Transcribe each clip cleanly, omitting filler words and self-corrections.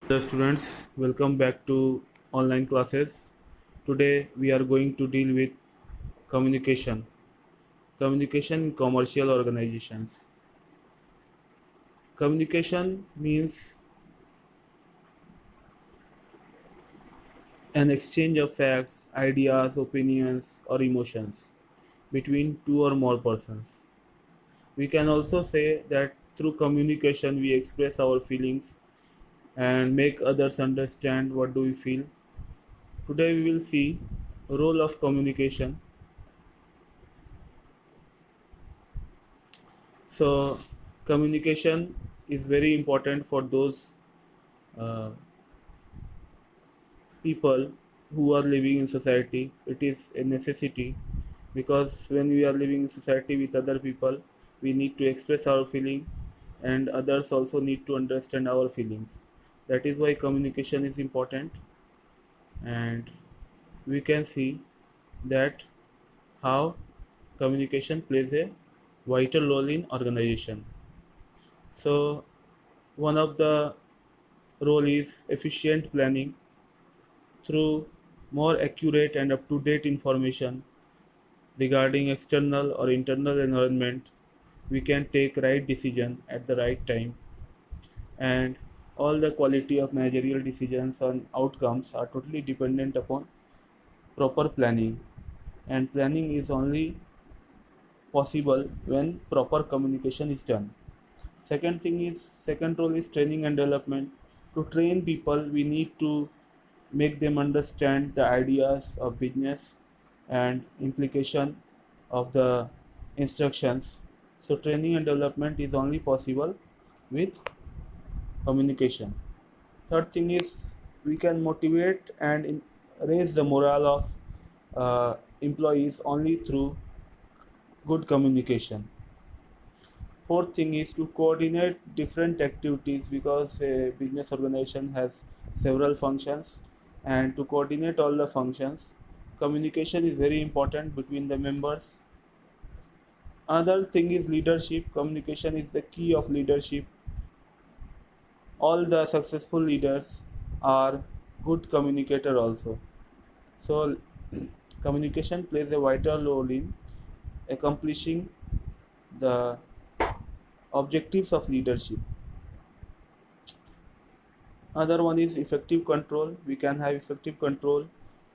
Hello students, welcome back to online classes. Today we are going to deal with communication. Communication in commercial organizations. Communication means an exchange of facts, ideas, opinions, or emotions between two or more persons. We can also say that through communication we express our feelings and make others understand what do we feel. Today we will see role of communication. So, communication is very important for those uh, people who are living in society. It is a necessity because when we are living in society with other people, we need to express our feeling, and others also need to understand our feelings. That is why communication is important, and we can see that how communication plays a vital role in organization. So, one of the role is efficient planning. Through more accurate and up to date information regarding external or internal environment, we can take right decision at the right time, and all the quality of managerial decisions on outcomes are totally dependent upon proper planning, and planning is only possible when proper communication is done. Second role is training and development. To train people, we need to make them understand the ideas of business and implication of the instructions. So training and development is only possible with communication. Third thing is we can motivate and raise the morale of employees only through good communication. Fourth thing is to coordinate different activities because a business organization has several functions, and to coordinate all the functions, communication is very important between the members. Another thing is leadership. Communication is the key of leadership. All the successful leaders are good communicator also. So communication plays a vital role in accomplishing the objectives of leadership. Other one is effective control. We can have effective control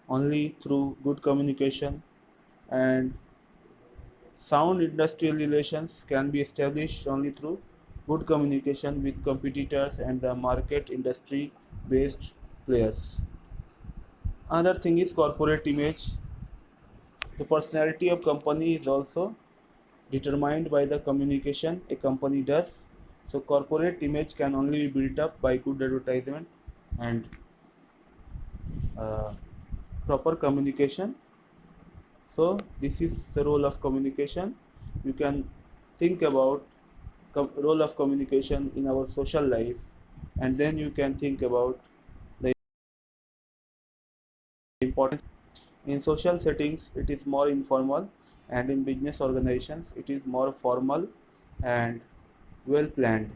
only through good communication, and sound industrial relations can be established only through good communication with competitors and the market industry based players. Another thing is corporate image. The personality of company is also determined by the communication a company does. So corporate image can only be built up by good advertisement and uh, proper communication. So this is the role of communication. You can think about role of communication in our social life, and then you can think about the importance. In social settings it is more informal, and in business organizations it is more formal and well planned.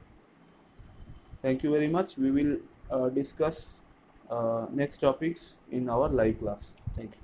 Thank you very much. We will discuss next topics in our live class. Thank you.